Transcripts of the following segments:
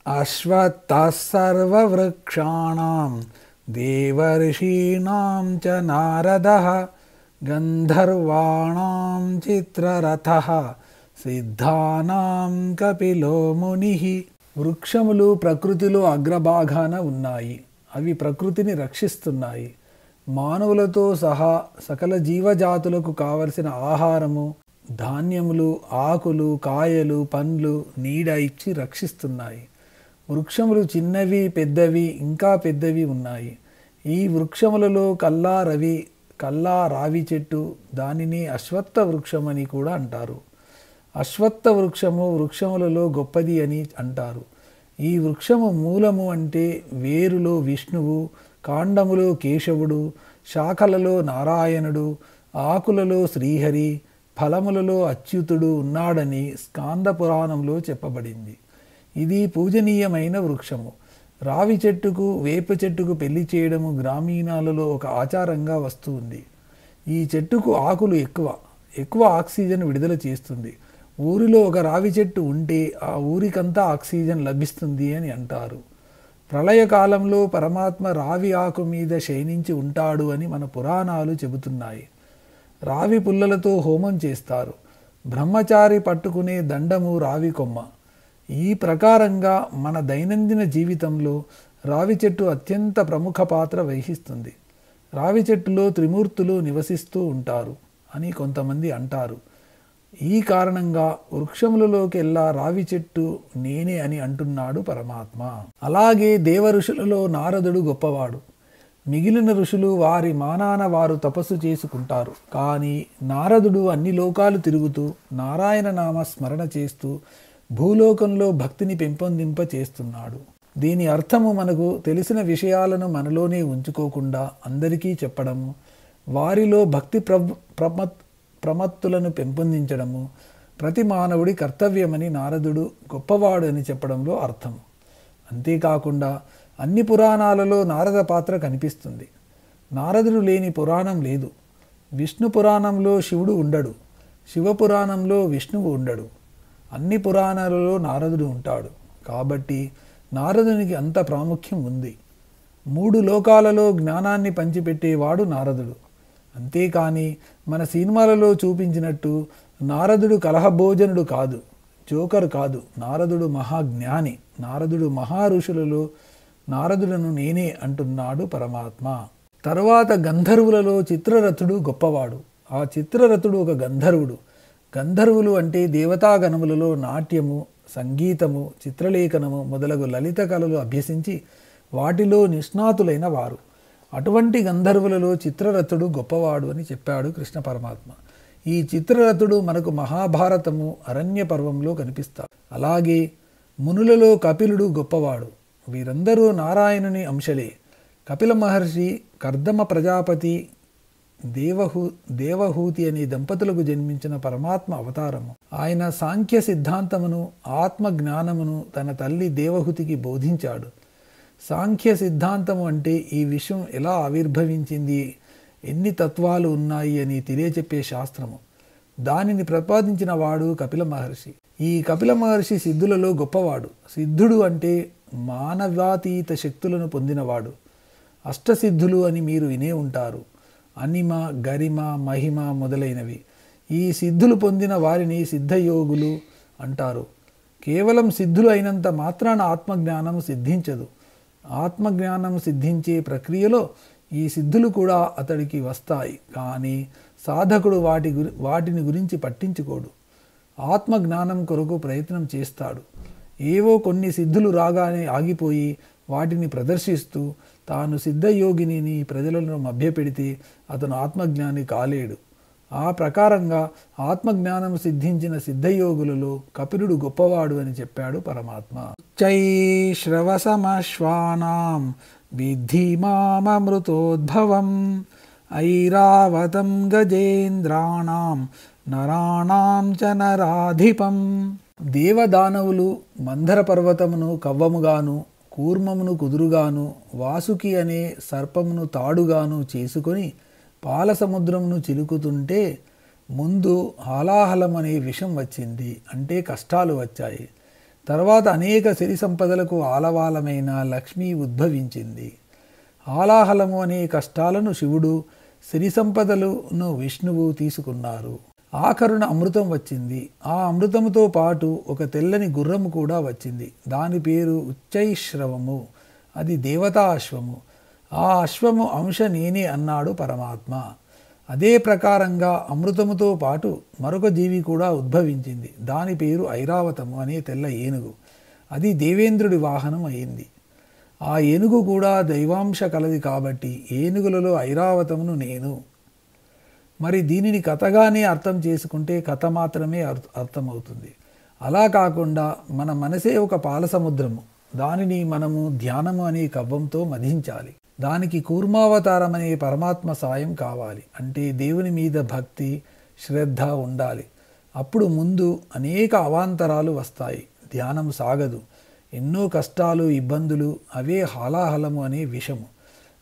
అశ్వత్థः సర్వవృక్షాణాం దేవర్షీణాం చ నారదః గంధర్వాణాం చిత్రరథః సిద్ధానాం కపిలో మునిః. వృక్షములు ప్రకృతిలో అగ్రభాగాన ఉన్నాయి. అవి ప్రకృతిని రక్షిస్తున్నాయి. మానవులతో సహా సకల జీవజాతులకు కావలసిన ఆహారము, ధాన్యములు, ఆకులు, కాయలు, పండ్లు, నీడ ఇచ్చి రక్షిస్తున్నాయి. వృక్షములు చిన్నవి, పెద్దవి, ఇంకా పెద్దవి ఉన్నాయి. ఈ వృక్షములలో కల్లా రావి చెట్టు, దానిని అశ్వత్థ వృక్షమని కూడా అంటారు. అశ్వత్థ వృక్షము వృక్షములలో గొప్పది అని అంటారు. ఈ వృక్షము మూలము అంటే వేరులో విష్ణువు, కాండములో కేశవుడు, శాఖలలో నారాయణుడు, ఆకులలో శ్రీహరి, ఫలములలో అచ్యుతుడు ఉన్నాడని స్కాంద పురాణంలో చెప్పబడింది. ఇది పూజనీయమైన వృక్షము. రావి చెట్టుకు, వేప చెట్టుకు పెళ్లి చేయడము గ్రామీణాలలో ఒక ఆచారంగా వస్తుంది. ఈ చెట్టుకు ఆకులు ఎక్కువ ఆక్సిజన్ విడుదల చేస్తుంది. ఊరిలో ఒక రావి చెట్టు ఉంటే ఆ ఊరికంతా ఆక్సిజన్ లభిస్తుంది అని అంటారు. ప్రళయకాలంలో పరమాత్మ రావి ఆకు మీద శయనించి ఉంటాడు అని మన పురాణాలు చెబుతున్నాయి. రావి పుల్లలతో హోమం చేస్తారు. బ్రహ్మచారి పట్టుకునే దండము రావి కొమ్మ. ఈ ప్రకారంగా మన దైనందిన జీవితంలో రావి చెట్టు అత్యంత ప్రముఖ పాత్ర వహిస్తుంది. రావి చెట్టులో త్రిమూర్తులు నివసిస్తూ ఉంటారు అని కొంతమంది అంటారు. ఈ కారణంగా వృక్షములలోకెల్లా రావి చెట్టు నేనే అని అంటున్నాడు పరమాత్మ. అలాగే దేవ ఋషులలో నారదుడు గొప్పవాడు. మిగిలిన ఋషులు వారి మానాన వారు తపస్సు చేసుకుంటారు. కానీ నారదుడు అన్ని లోకాలు తిరుగుతూ నారాయణ నామ స్మరణ చేస్తూ భూలోకంలో భక్తిని పెంపొందింప చేస్తున్నాడు. దీని అర్థము మనకు తెలిసిన విషయాలను మనలోనే ఉంచుకోకుండా అందరికీ చెప్పడము, వారిలో భక్తి ప్రమత్తులను పెంపొందించడము ప్రతి మానవుడి కర్తవ్యమని నారదుడు గొప్పవాడు అని చెప్పడంలో అర్థము. అంతేకాకుండా అన్ని పురాణాలలో నారద పాత్ర కనిపిస్తుంది. నారదుడు లేని పురాణం లేదు. విష్ణు పురాణంలో శివుడు ఉండడు, శివపురాణంలో విష్ణువు ఉండడు. అన్ని పురాణాలలో నారదుడు ఉంటాడు. కాబట్టి నారదునికి అంత ప్రాముఖ్యం ఉంది. 3 లోకాలలో జ్ఞానాన్ని పంచిపెట్టేవాడు నారదుడు. అంతేకాని మన సినిమాలలో చూపించినట్టు నారదుడు కలహభోజనుడు కాదు, జోకర్ కాదు. నారదుడు మహాజ్ఞాని. నారదుడు మహారుషులలో నారదులను నేనే అంటున్నాడు పరమాత్మ. తరువాత గంధర్వులలో చిత్రరథుడు గొప్పవాడు. ఆ చిత్రరథుడు ఒక గంధర్వుడు. గంధర్వులు అంటే దేవతాగణములలో నాట్యము, సంగీతము, చిత్రలేఖనము మొదలగు లలిత కళలు అభ్యసించి వాటిలో నిష్ణాతులైన వారు. అటువంటి గంధర్వులలో చిత్రరథుడు గొప్పవాడు అని చెప్పాడు కృష్ణ పరమాత్మ. ఈ చిత్రరథుడు మనకు మహాభారతము అరణ్య పర్వంలో కనిపిస్తాడు. అలాగే మునులలో కపిలుడు గొప్పవాడు. వీరందరూ నారాయణుని అంశలే. కపిల మహర్షి కర్దమ ప్రజాపతి దేవహూతి అనే దంపతులకు జన్మించిన పరమాత్మ అవతారము. ఆయన సాంఖ్య సిద్ధాంతమును, ఆత్మ జ్ఞానమును తన తల్లి దేవహూతికి బోధించాడు. సాంఖ్య సిద్ధాంతము అంటే ఈ విశ్వం ఎలా ఆవిర్భవించింది, ఎన్ని తత్వాలు ఉన్నాయి అని తెలియచెప్పే శాస్త్రము. దానిని ప్రతిపాదించిన వాడు కపిల మహర్షి. ఈ కపిల మహర్షి సిద్ధులలో గొప్పవాడు. సిద్ధుడు అంటే మానవాతీత శక్తులను పొందినవాడు. అష్టసిద్ధులు అని మీరు వినే ఉంటారు. అనిమ, గరిమ, మహిమ మొదలైనవి. ఈ సిద్ధులు పొందిన వారిని సిద్ధయోగులు అంటారు. కేవలం సిద్ధులు అయినంత మాత్రాన ఆత్మజ్ఞానం సిద్ధించదు. ఆత్మజ్ఞానం సిద్ధించే ప్రక్రియలో ఈ సిద్ధులు కూడా అతడికి వస్తాయి. కానీ సాధకుడు వాటిని గురించి పట్టించుకోడు. ఆత్మజ్ఞానం కొరకు ప్రయత్నం చేస్తాడు. ఏవో కొన్ని సిద్ధులు రాగానే ఆగిపోయి వాటిని ప్రదర్శిస్తూ తాను సిద్ధయోగిని ప్రజలను మభ్యపెడితే అతను ఆత్మజ్ఞాని కాలేడు. ఆ ప్రకారంగా ఆత్మజ్ఞానం సిద్ధించిన సిద్ధయోగులలో కపిలుడు గొప్పవాడు అని చెప్పాడు పరమాత్మ. చై శ్రవసమశ్వానాం విద్ధి మామృతోద్భవం ఐరావతం గజేంద్రాణం నరాణాం చ నరాధిపం. దేవదానవులు మందర పర్వతమును కవ్వముగాను, కూర్మమును కుదురుగాను, వాసుకి అనే సర్పమును తాడుగాను చేసుకొని పాలసముద్రమును చిలుకుతుంటే ముందు హాలాహలం అనే విషం వచ్చింది. అంటే కష్టాలు వచ్చాయి. తర్వాత అనేక సిరి సంపదలకు ఆలవాలమైన లక్ష్మి ఉద్భవించింది. హాలాహలము అనే కష్టాలను శివుడు, సిరి సంపదలను విష్ణువు తీసుకున్నారు. ఆఖరున అమృతం వచ్చింది. ఆ అమృతముతో పాటు ఒక తెల్లని గుర్రము కూడా వచ్చింది. దాని పేరు ఉచ్చైశ్రవము. అది దేవతా అశ్వము. ఆ అశ్వము అంశ నేనే అన్నాడు పరమాత్మ. అదే ప్రకారంగా అమృతముతో పాటు మరొక జీవి కూడా ఉద్భవించింది. దాని పేరు ఐరావతము అనే తెల్ల ఏనుగు. అది దేవేంద్రుడి వాహనం అయింది. ఆ ఏనుగు కూడా దైవాంశ కలది కాబట్టి ఏనుగులలో ఐరావతమును నేను. మరి దీనిని కథగానే అర్థం చేసుకుంటే కథ మాత్రమే అర్థమవుతుంది. అలా కాకుండా మన మనసే ఒక పాల సముద్రము. దానిని మనము ధ్యానము అనే కవ్వంతో మధించాలి. దానికి కూర్మావతారం అనే పరమాత్మ సాయం కావాలి. అంటే దేవుని మీద భక్తి, శ్రద్ధ ఉండాలి. అప్పుడు ముందు అనేక అవాంతరాలు వస్తాయి. ధ్యానం సాగదు. ఎన్నో కష్టాలు, ఇబ్బందులు. అవే హాలాహలము అనే విషము.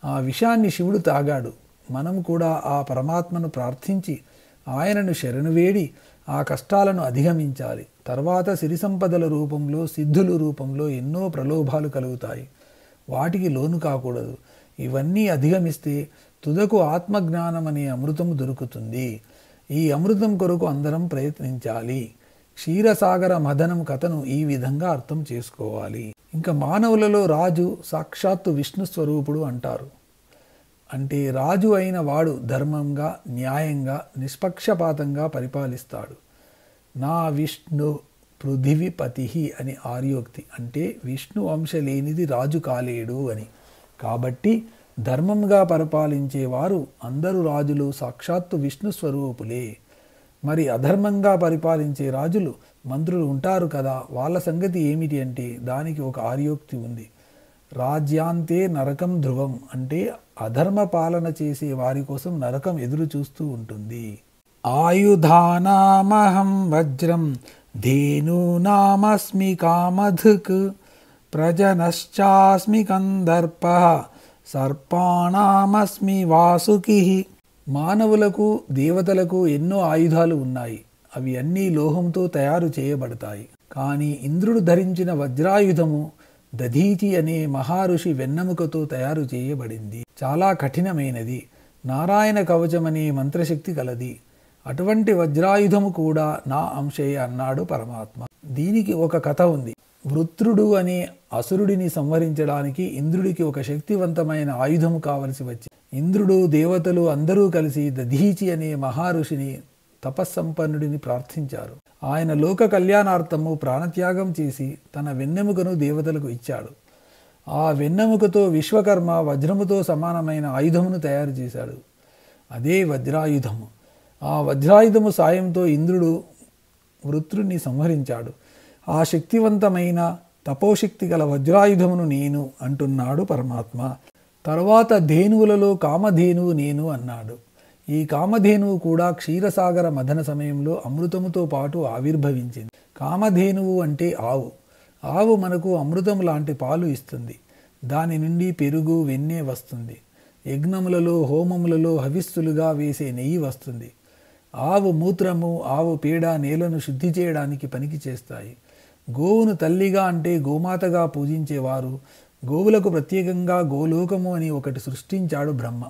ఆ విషాన్ని శివుడు తాగాడు. మనం కూడా ఆ పరమాత్మను ప్రార్థించి ఆయనను శరణు వేడి ఆ కష్టాలను అధిగమించాలి. తర్వాత సిరి సంపదల రూపంలో, సిద్ధుల రూపంలో ఎన్నో ప్రలోభాలు కలుగుతాయి. వాటికి లోను కాకూడదు. ఇవన్నీ అధిగమిస్తే తుదకు ఆత్మజ్ఞానం అనే అమృతము దొరుకుతుంది. ఈ అమృతం కొరకు అందరం ప్రయత్నించాలి. క్షీరసాగర మదనం కథను ఈ విధంగా అర్థం చేసుకోవాలి. ఇంకా మానవులలో రాజు సాక్షాత్తు విష్ణు స్వరూపుడు అంటారు. అంటే రాజు అయిన వాడు ధర్మంగా, న్యాయంగా, నిష్పక్షపాతంగా పరిపాలిస్తాడు. నా విష్ణు పృథివీపతి అని ఆర్యోక్తి. అంటే విష్ణు అంశ లేనిది రాజు కాలేడు అని. కాబట్టి ధర్మంగా పరిపాలించేవారు అందరూ రాజులు సాక్షాత్తు విష్ణు స్వరూపులే. మరి అధర్మంగా పరిపాలించే రాజులు, మంత్రులు ఉంటారు కదా, వాళ్ళ సంగతి ఏమిటి అంటే దానికి ఒక ఆర్యోక్తి ఉంది. రాజ్యాంతే నరకం ధ్రువం. అంటే అధర్మ పాలన చేసే వారి కోసం నరకం ఎదురు చూస్తూ ఉంటుంది. ఆయుధానామహం వజ్రం ధేనూనామస్మి కామధుక్ ప్రజనశ్చాస్మి కందర్ప సర్పాణామస్మి వాసుకి. మానవులకు, దేవతలకు ఎన్నో ఆయుధాలు ఉన్నాయి. అవి అన్నీ లోహంతో తయారు చేయబడతాయి. కానీ ఇంద్రుడు ధరించిన వజ్రాయుధము దధీచి అనే మహారుషి వెన్నెముకతో తయారు చేయబడింది. చాలా కఠినమైనది. నారాయణ కవచం అనే మంత్రశక్తి కలది. అటువంటి వజ్రాయుధము కూడా నా అంశే అన్నాడు పరమాత్మ. దీనికి ఒక కథ ఉంది. వృత్రుడు అనే అసురుడిని సంహరించడానికి ఇంద్రుడికి ఒక శక్తివంతమైన ఆయుధము కావలసి వచ్చింది. ఇంద్రుడు, దేవతలు అందరూ కలిసి దధీచి అనే మహారుషిని, తపస్సంపన్నుడిని ప్రార్థించారు. ఆయన లోక కళ్యాణార్థము ప్రాణత్యాగం చేసి తన వెన్నెముకను దేవతలకు ఇచ్చాడు. ఆ వెన్నెముకతో విశ్వకర్మ వజ్రముతో సమానమైన ఆయుధమును తయారు చేశాడు. అదే వజ్రాయుధము. ఆ వజ్రాయుధము సాయంతో ఇంద్రుడు వృత్రుని సంహరించాడు. ఆ శక్తివంతమైన తపోశక్తి గల వజ్రాయుధమును నేను అంటున్నాడు పరమాత్మ. తర్వాత ధేనువులలో కామధేనువు నేను అన్నాడు. ఈ కామధేనువు కూడా క్షీరసాగర మథన సమయంలో అమృతముతో పాటు ఆవిర్భవించింది. కామధేనువు అంటే ఆవు. ఆవు మనకు అమృతం లాంటి పాలు ఇస్తుంది. దాని నుండి పెరుగు, వెన్నె వస్తుంది. యజ్ఞములలో, హోమములలో హవిస్సులుగా వేసే నెయ్యి వస్తుంది. ఆవు మూత్రము, ఆవు పేడ నేలను శుద్ధి చేయడానికి పనికి చేస్తాయి. గోవును తల్లిగా అంటే గోమాతగా పూజించేవారు. గోవులకు ప్రత్యేకంగా గోలోకము అని ఒకటి సృష్టించాడు బ్రహ్మ.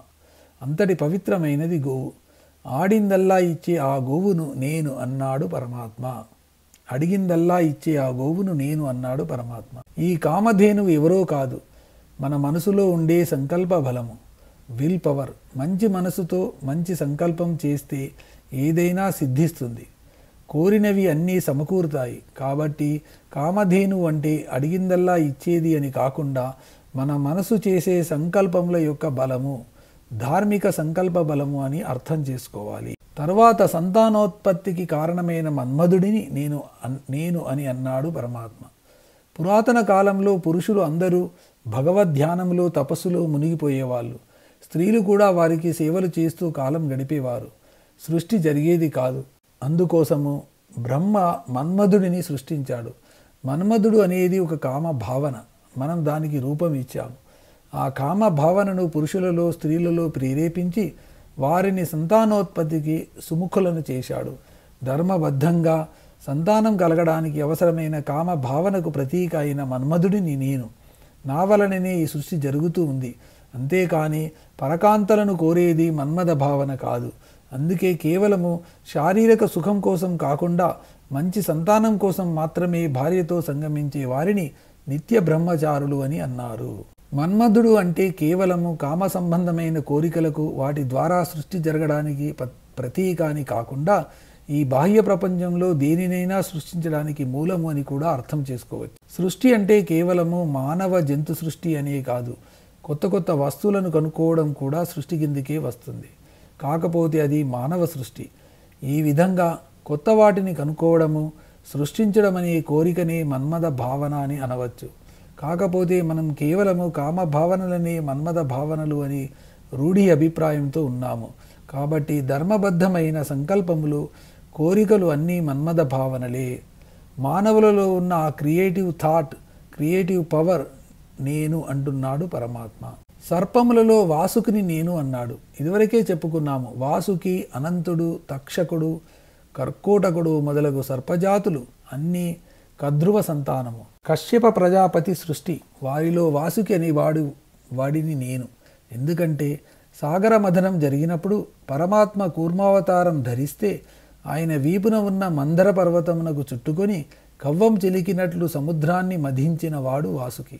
అంతటి పవిత్రమైనది గోవు. ఆడిందల్లా ఇచ్చే ఆ గోవును నేను అన్నాడు పరమాత్మ. అడిగిందల్లా ఇచ్చే ఆ గోవును నేను అన్నాడు పరమాత్మ. ఈ కామధేనువు ఎవరో కాదు, మన మనసులో ఉండే సంకల్ప బలము, విల్ పవర్. మంచి మనసుతో మంచి సంకల్పం చేస్తే ఏదైనా సిద్ధిస్తుంది. కోరినవి అన్నీ సమకూరుతాయి. కాబట్టి కామధేనువు అంటే అడిగిందల్లా ఇచ్చేది అని కాకుండా మన మనసు చేసే సంకల్పముల యొక్క బలము, ధార్మిక సంకల్ప బలము అని అర్థం చేసుకోవాలి. తర్వాత సంతానోత్పత్తికి కారణమైన మన్మధుడిని నేను అని అన్నాడు పరమాత్మ. పురాతన కాలంలో పురుషులు అందరూ భగవద్ధ్యానంలో, తపస్సులో మునిగిపోయేవాళ్ళు. స్త్రీలు కూడా వారికి సేవలు చేస్తూ కాలం గడిపేవారు. సృష్టి జరిగేది కాదు. అందుకోసము బ్రహ్మ మన్మధుడిని సృష్టించాడు. మన్మధుడు అనేది ఒక కామ భావన. మనం దానికి రూపం ఇచ్చాము. ఆ కామ భావనను పురుషులలో, స్త్రీలలో ప్రేరేపించి వారిని సంతానోత్పత్తికి సుముఖులను చేశాడు. ధర్మబద్ధంగా సంతానం కలగడానికి అవసరమైన కామ భావనకు ప్రతీక అయిన మన్మధుడిని నేను. నా వలననే ఈ సృష్టి జరుగుతూ ఉంది. అంతేకాని పరకాంతలను కోరేది మన్మథ భావన కాదు. అందుకే కేవలము శారీరక సుఖం కోసం కాకుండా మంచి సంతానం కోసం మాత్రమే భార్యతో సంగమించే వారిని నిత్య బ్రహ్మచారులు అని అన్నారు. మన్మధుడు అంటే కేవలము కామ సంబంధమైన కోరికలకు వాటి ద్వారా సృష్టి జరగడానికి ప్రతీక అని కాకుండా ఈ బాహ్య ప్రపంచంలో దేనినైనా సృష్టించడానికి మూలము అని కూడా అర్థం చేసుకోవచ్చు. సృష్టి అంటే కేవలము మానవ జంతు సృష్టి అనే కాదు, కొత్త కొత్త వస్తువులను కనుక్కోవడం కూడా సృష్టి కిందికే వస్తుంది. కాకపోతే అది మానవ సృష్టి. ఈ విధంగా కొత్త వాటిని కనుక్కోవడము, సృష్టించడం అనే కోరికనే మన్మథ భావన అని అనవచ్చు. కాకపోతే మనం కేవలము కామ భావనలనే మన్మథ భావనలు అని రూఢి అభిప్రాయంతో ఉన్నాము. కాబట్టి ధర్మబద్ధమైన సంకల్పములు, కోరికలు అన్నీ మన్మథ భావనలే. మానవులలో ఉన్న ఆ క్రియేటివ్ థాట్, క్రియేటివ్ పవర్ నేను అంటున్నాడు పరమాత్మ. సర్పములలో వాసుకిని నేను అన్నాడు. ఇదివరకే చెప్పుకున్నాము. వాసుకి, అనంతుడు, తక్షకుడు, కర్కోటకుడు మొదలగు సర్పజాతులు అన్నీ కద్రువ సంతానము. కశ్యప ప్రజాపతి సృష్టి. వారిలో వాసుకి అనే వాడిని నేను. ఎందుకంటే సాగర మథనం జరిగినప్పుడు పరమాత్మ కూర్మావతారం ధరిస్తే ఆయన వీపున ఉన్న మందర పర్వతమునకు చుట్టుకొని కవ్వం చిలికినట్లు సముద్రాన్ని మధించిన వాడు వాసుకి.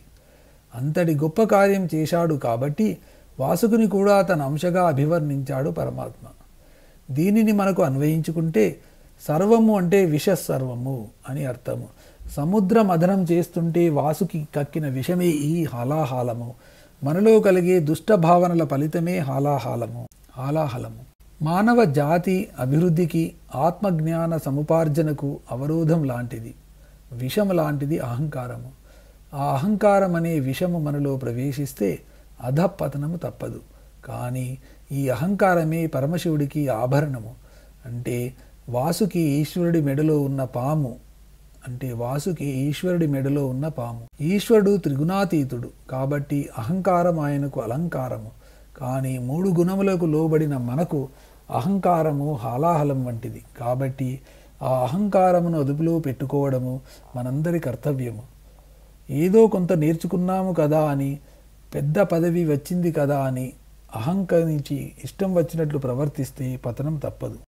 అంతటి గొప్ప కార్యం చేశాడు కాబట్టి వాసుకుని కూడా తన అంశగా అభివర్ణించాడు పరమాత్మ. దీనిని మనకు అన్వయించుకుంటే సర్వము అంటే విషసర్వము అని అర్థము. సముద్ర మథనం చేస్తుంటే వాసుకి కక్కిన విషమే ఈ హాలాహలము. మనలో కలిగే దుష్ట భావనల ఫలితమే హాలాహలము. మానవ జాతి అభివృద్ధికి, ఆత్మజ్ఞాన సముపార్జనకు అవరోధం లాంటిది, విషము లాంటిది అహంకారము. ఆ అహంకారం అనే విషము మనలో ప్రవేశిస్తే అధపతనము తప్పదు. కానీ ఈ అహంకారమే పరమశివుడికి ఆభరణము. అంటే వాసుకి ఈశ్వరుడి మెడలో ఉన్న పాము. ఈశ్వరుడు త్రిగుణాతీతుడు కాబట్టి అహంకారం ఆయనకు అలంకారము. కానీ 3 గుణములకు లోబడిన మనకు అహంకారము హాలాహలం వంటిది. కాబట్టి ఆ అహంకారమును అదుపులో పెట్టుకోవడము మనందరి కర్తవ్యము. ఏదో కొంత నేర్చుకున్నాము కదా అని, పెద్ద పదవి వచ్చింది కదా అని అహంకరించి ఇష్టం వచ్చినట్లు ప్రవర్తిస్తే పతనం తప్పదు.